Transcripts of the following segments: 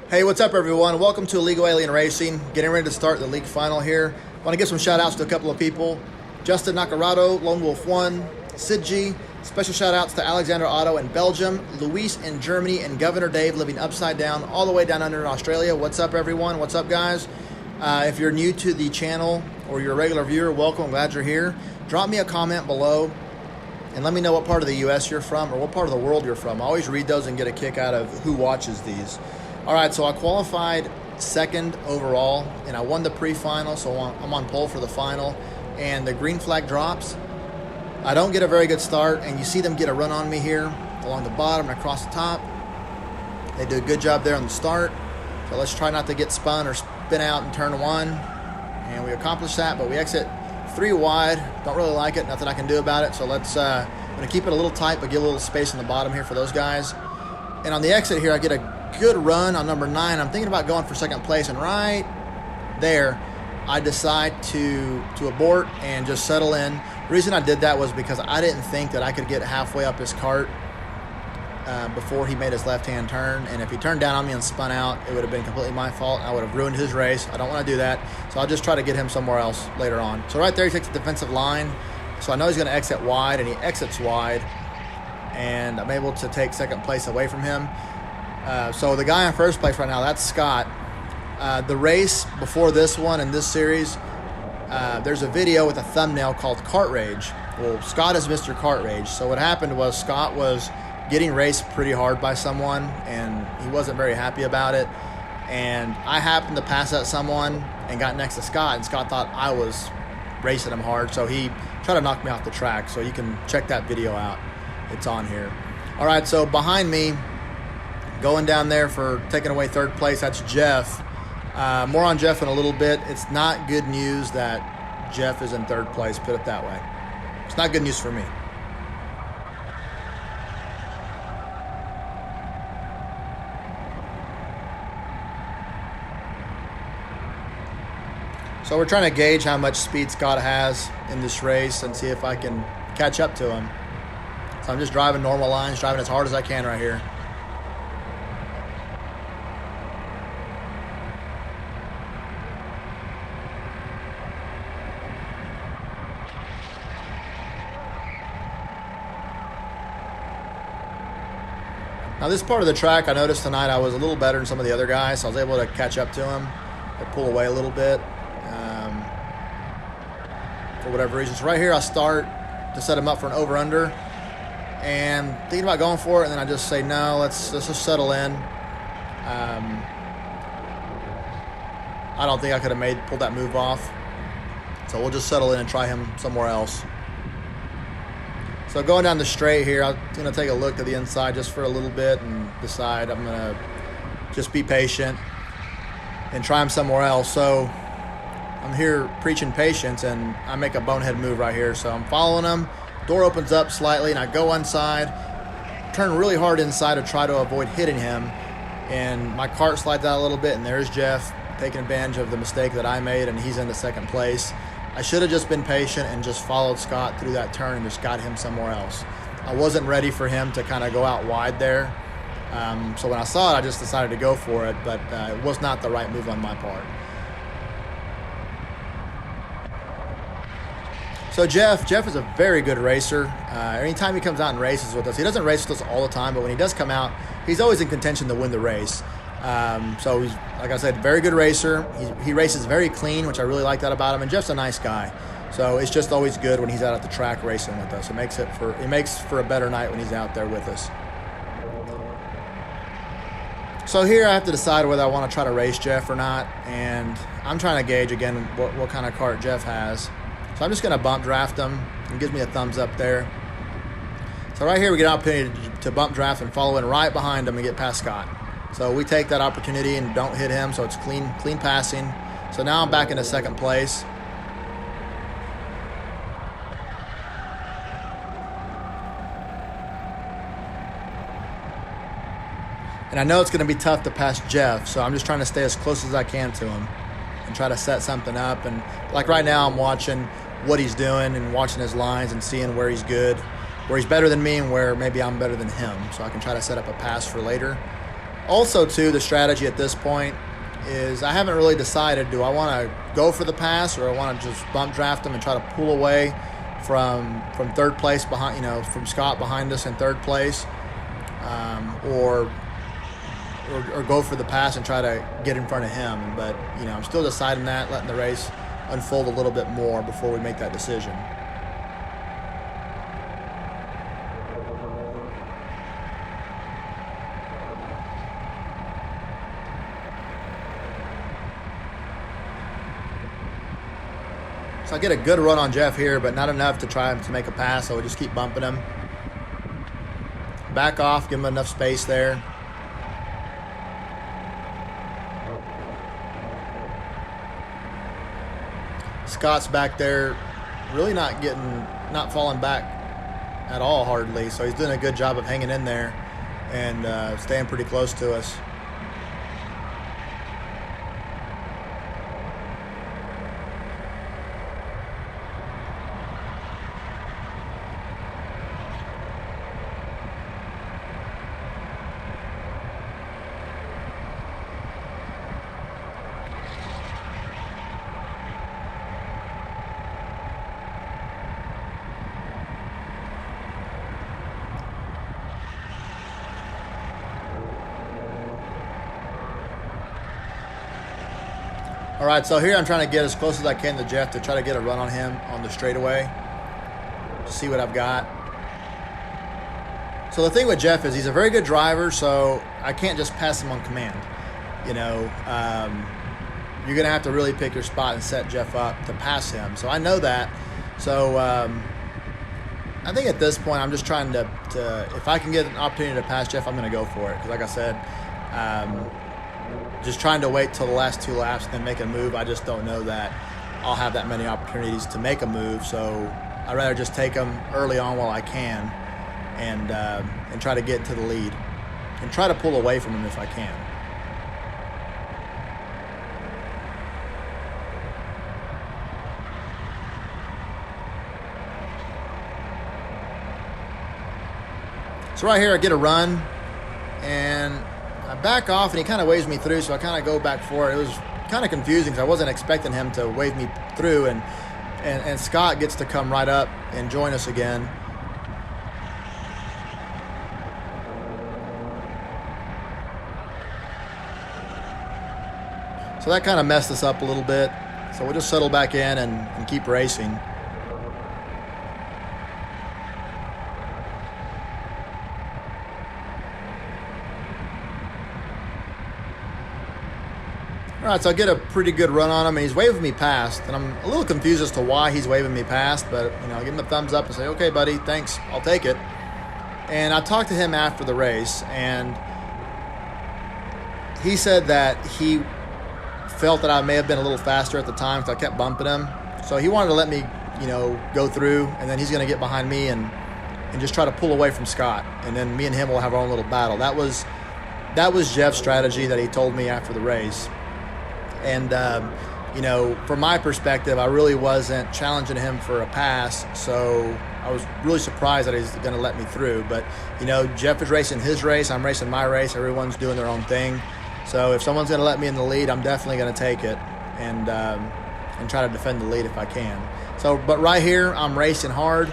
Hey, what's up everyone? Welcome to Illegal Alien Racing. Getting ready to start the league final here. I want to give some shout outs to a couple of people. Justin Nacarado, Lone Wolf 1, Sid G. Special shout outs to Alexander Otto in Belgium, Luis in Germany, and Governor Dave living upside down all the way down under in Australia. What's up everyone? What's up guys? If you're new to the channel or you're a regular viewer, welcome. I'm glad you're here. Drop me a comment below and let me know what part of the US you're from or what part of the world you're from. I always read those and get a kick out of who watches these. All right, so I qualified second overall, and I won the pre-final, so I'm on pole for the final, and the green flag drops. I don't get a very good start, and you see them get a run on me here along the bottom and across the top. They do a good job there on the start, so let's try not to get spun or spin out in turn one, and we accomplished that, but we exit 3 wide. Don't really like it, nothing I can do about it, so let's, I'm gonna keep it a little tight, but give a little space in the bottom here for those guys. And on the exit here, I get a good run on number 9. I'm thinking about going for second place, and right there I decide to abort and just settle in. The reason I did that was because I didn't think that I could get halfway up his cart before he made his left-hand turn, and if he turned down on me and spun out, it would have been completely my fault. I would have ruined his race. I don't want to do that, so I'll just try to get him somewhere else later on. So right there he takes the defensive line, so I know he's going to exit wide, and he exits wide, and I'm able to take second place away from him. So the guy in first place right now, that's Scott. The race before this one in this series, there's a video with a thumbnail called Kart Rage. Well, Scott is Mr. Kart Rage. So what happened was Scott was getting raced pretty hard by someone, and he wasn't very happy about it. And I happened to pass that someone and got next to Scott, and Scott thought I was racing him hard, so he tried to knock me off the track. So you can check that video out. It's on here. All right, so behind me, going down there for taking away third place, that's Jeff. More on Jeff in a little bit. It's not good news that Jeff is in third place, put it that way. It's not good news for me. So we're trying to gauge how much speed Scott has in this race and see if I can catch up to him. So I'm just driving normal lines, driving as hard as I can right here. Now this part of the track, I noticed tonight I was a little better than some of the other guys, so I was able to catch up to him or pull away a little bit for whatever reason. So right here I start to set him up for an over-under, and thinking about going for it, and then I just say, no, let's just settle in. I don't think I could have pulled that move off, so we'll just settle in and try him somewhere else. So going down the straight here, I'm going to take a look to the inside just for a little bit and decide I'm going to just be patient and try him somewhere else. So I'm here preaching patience, and I make a bonehead move right here. So I'm following him. Door opens up slightly, and I go inside, turn really hard inside to try to avoid hitting him. And my cart slides out a little bit, and there's Jeff taking advantage of the mistake that I made, and he's into second place. I should have just been patient and just followed Scott through that turn and just got him somewhere else. I wasn't ready for him to kind of go out wide there. So when I saw it, I just decided to go for it, but it was not the right move on my part. So Jeff is a very good racer. Anytime he comes out and races with us, he doesn't race with us all the time, but when he does come out, he's always in contention to win the race. So he's, like I said, very good racer. He races very clean, which I really like that about him. And Jeff's a nice guy. So it's just always good when he's out at the track racing with us. It makes for a better night when he's out there with us. So here I have to decide whether I want to try to race Jeff or not. And I'm trying to gauge again what kind of cart Jeff has. So I'm just going to bump draft him. He gives me a thumbs up there. So right here we get an opportunity to bump draft and follow in right behind him and get past Scott. So we take that opportunity and don't hit him, so it's clean passing. So now I'm back into second place. And I know it's going to be tough to pass Jeff, so I'm just trying to stay as close as I can to him and try to set something up. And like right now I'm watching what he's doing and watching his lines and seeing where he's good, where he's better than me and where maybe I'm better than him, so I can try to set up a pass for later. Also, too, the strategy at this point is I haven't really decided, do I want to go for the pass or I want to just bump draft him and try to pull away from third place behind, from Scott behind us in third place, or go for the pass and try to get in front of him. But, I'm still deciding that, letting the race unfold a little bit more before we make that decision. So I get a good run on Jeff here, but not enough to try to make a pass, so we just keep bumping him. Back off, give him enough space there. Scott's back there, really not falling back at all hardly, so he's doing a good job of hanging in there and staying pretty close to us. All right, so here I'm trying to get as close as I can to Jeff to try to get a run on him on the straightaway, to see what I've got. So the thing with Jeff is he's a very good driver, so I can't just pass him on command. You're going to have to really pick your spot and set Jeff up to pass him. So I know that. So I think at this point I'm just trying to if I can get an opportunity to pass Jeff, I'm going to go for it. Because like I said, just trying to wait till the last 2 laps and then make a move, I just don't know that I'll have that many opportunities to make a move. So I'd rather just take them early on while I can and try to get to the lead and try to pull away from him if I can. So right here I get a run and I back off and he kind of waves me through, so I kind of go back for it. It was kind of confusing because I wasn't expecting him to wave me through, and Scott gets to come right up and join us again. So that kind of messed us up a little bit. So we'll just settle back in and keep racing. All right, so I get a pretty good run on him, and he's waving me past, and I'm a little confused as to why he's waving me past, but, I give him a thumbs up and say, okay, buddy, thanks, I'll take it. And I talked to him after the race, and he said that he felt that I may have been a little faster at the time because I kept bumping him. So he wanted to let me, go through, and then he's going to get behind me and just try to pull away from Scott, and then me and him will have our own little battle. That was Jeff's strategy that he told me after the race. And, from my perspective, I really wasn't challenging him for a pass, so I was really surprised that he's going to let me through. But, Jeff is racing his race, I'm racing my race, everyone's doing their own thing. So if someone's going to let me in the lead, I'm definitely going to take it and try to defend the lead if I can. So, but right here, I'm racing hard,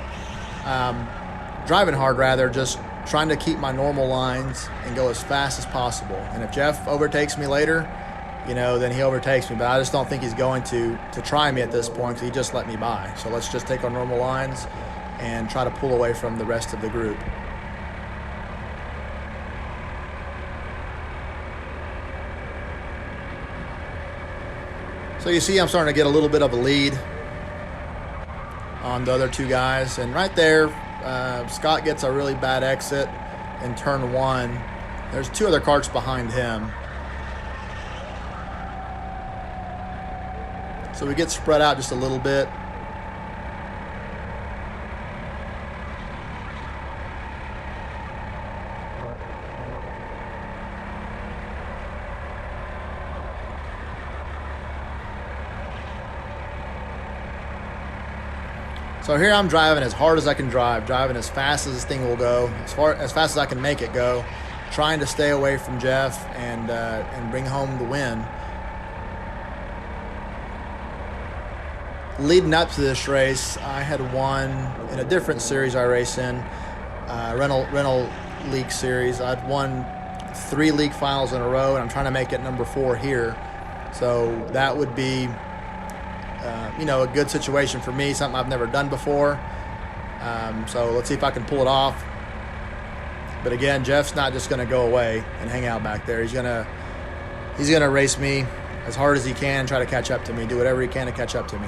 driving hard rather, just trying to keep my normal lines and go as fast as possible. And if Jeff overtakes me later, then he overtakes me. But I just don't think he's going to try me at this point because he just let me by. So let's just take our normal lines and try to pull away from the rest of the group. So you see I'm starting to get a little bit of a lead on the other two guys. And right there, Scott gets a really bad exit in turn one. There's two other carts behind him. So we get spread out just a little bit. So here I'm driving as hard as I can drive, driving as fast as this thing will go, as fast as I can make it go, trying to stay away from Jeff and bring home the win. Leading up to this race, I had won in a different series I race in, rental league series. I'd won 3 league finals in a row, and I'm trying to make it number 4 here. So that would be, a good situation for me, something I've never done before. So let's see if I can pull it off. But again, Jeff's not just going to go away and hang out back there. He's gonna race me as hard as he can, try to catch up to me, do whatever he can to catch up to me.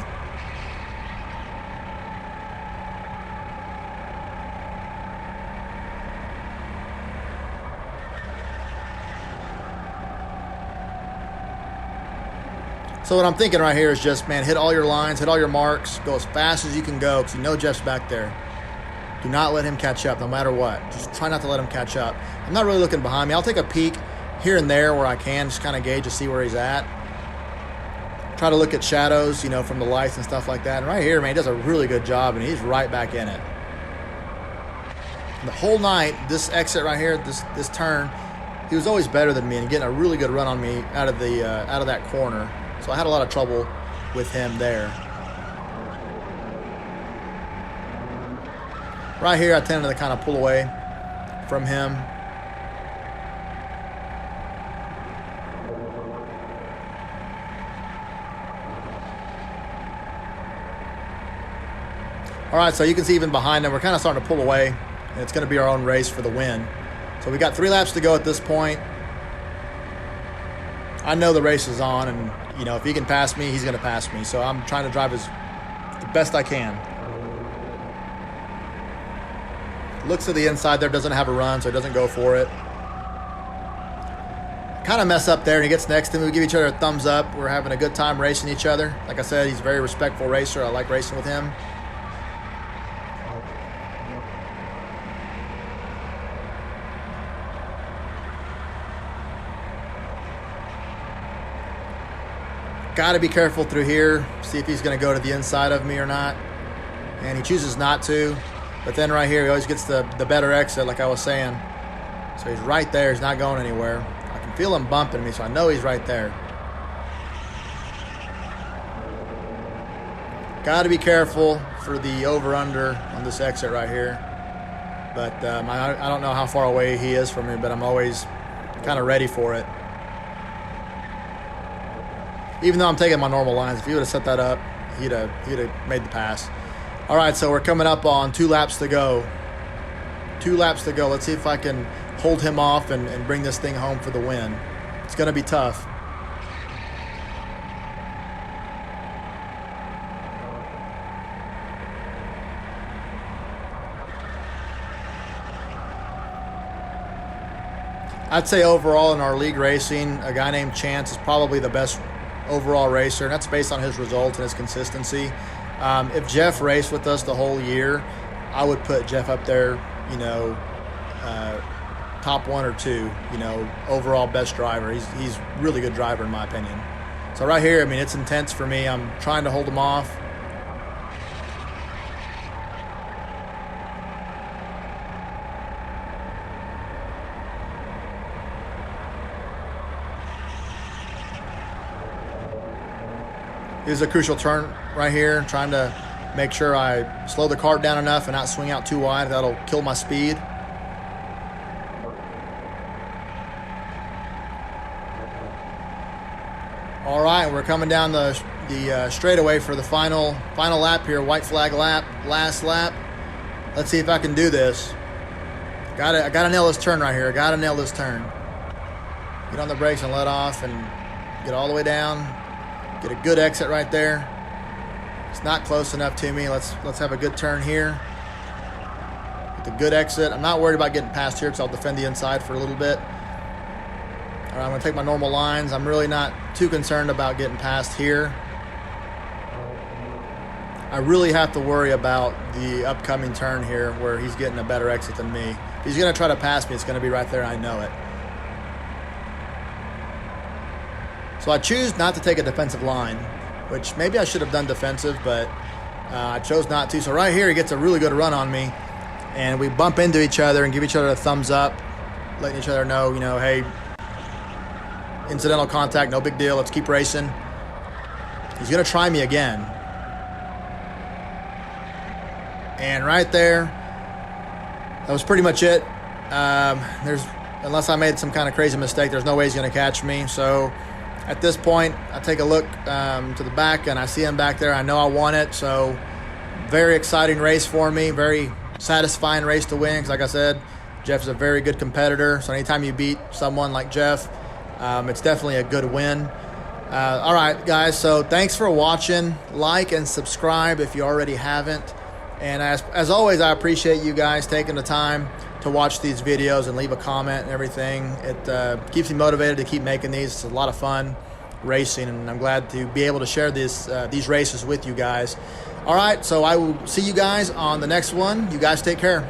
So what I'm thinking right here is just, man, hit all your lines, hit all your marks, go as fast as you can go, because you know Jeff's back there. Do not let him catch up, no matter what. Just try not to let him catch up. I'm not really looking behind me. I'll take a peek here and there where I can, just kind of gauge to see where he's at. Try to look at shadows, from the lights and stuff like that. And right here, man, he does a really good job, and he's right back in it. And the whole night, this exit right here, this turn, he was always better than me and getting a really good run on me out of that corner. So I had a lot of trouble with him there. Right here, I tended to kind of pull away from him. All right, so you can see even behind him, we're kind of starting to pull away, and it's going to be our own race for the win. So we got 3 laps to go at this point. I know the race is on, and if he can pass me, he's going to pass me. So I'm trying to drive the best I can. Looks to the inside there, doesn't have a run, so he doesn't go for it. Kind of mess up there, and he gets next to me. We give each other a thumbs up. We're having a good time racing each other. Like I said, he's a very respectful racer. I like racing with him. Got to be careful through here, see if he's going to go to the inside of me or not. And he chooses not to. But then right here, he always gets the better exit, like I was saying. So he's right there. He's not going anywhere. I can feel him bumping me, so I know he's right there. Got to be careful for the over-under on this exit right here. But I don't know how far away he is from me, but I'm always kind of ready for it. Even though I'm taking my normal lines, if he would have set that up, he'd have made the pass. All right, so we're coming up on 2 laps to go. 2 laps to go. Let's see if I can hold him off and bring this thing home for the win. It's going to be tough. I'd say overall in our league racing, a guy named Chance is probably the best overall racer, and that's based on his results and his consistency. If Jeff raced with us the whole year, I would put Jeff up there, top 1 or 2, overall best driver. He's a really good driver in my opinion. So right here, it's intense for me. I'm trying to hold him off. Here's a crucial turn right here, trying to make sure I slow the cart down enough and not swing out too wide. That'll kill my speed. All right, we're coming down the straightaway for the final lap here, white flag lap, last lap. Let's see if I can do this. I gotta nail this turn right here. I gotta nail this turn. Get on the brakes and let off and get all the way down. Get a good exit right there. It's not close enough to me. Let's have a good turn here. With a good exit. I'm not worried about getting past here because I'll defend the inside for a little bit. All right, I'm going to take my normal lines. I'm really not too concerned about getting past here. I really have to worry about the upcoming turn here where he's getting a better exit than me. If he's going to try to pass me, it's going to be right there. I know it. So I choose not to take a defensive line, which maybe I should have done defensive, but I chose not to. So right here, he gets a really good run on me, and we bump into each other and give each other a thumbs up. letting each other know, you know, hey, incidental contact, no big deal. Let's keep racing. He's going to try me again. And right there, that was pretty much it. Unless I made some kind of crazy mistake, there's no way he's going to catch me. So at this point, I take a look to the back, and I see him back there. I know I won it. So very exciting race for me. Very satisfying race to win. Because like I said, Jeff's a very good competitor. So anytime you beat someone like Jeff, it's definitely a good win. All right, guys. So thanks for watching. Like and subscribe if you already haven't. And as always, I appreciate you guys taking the time to watch these videos and leave a comment and everything. It keeps me motivated to keep making these. It's a lot of fun racing, and I'm glad to be able to share these races with you guys. All right, so I will see you guys on the next one. You guys take care.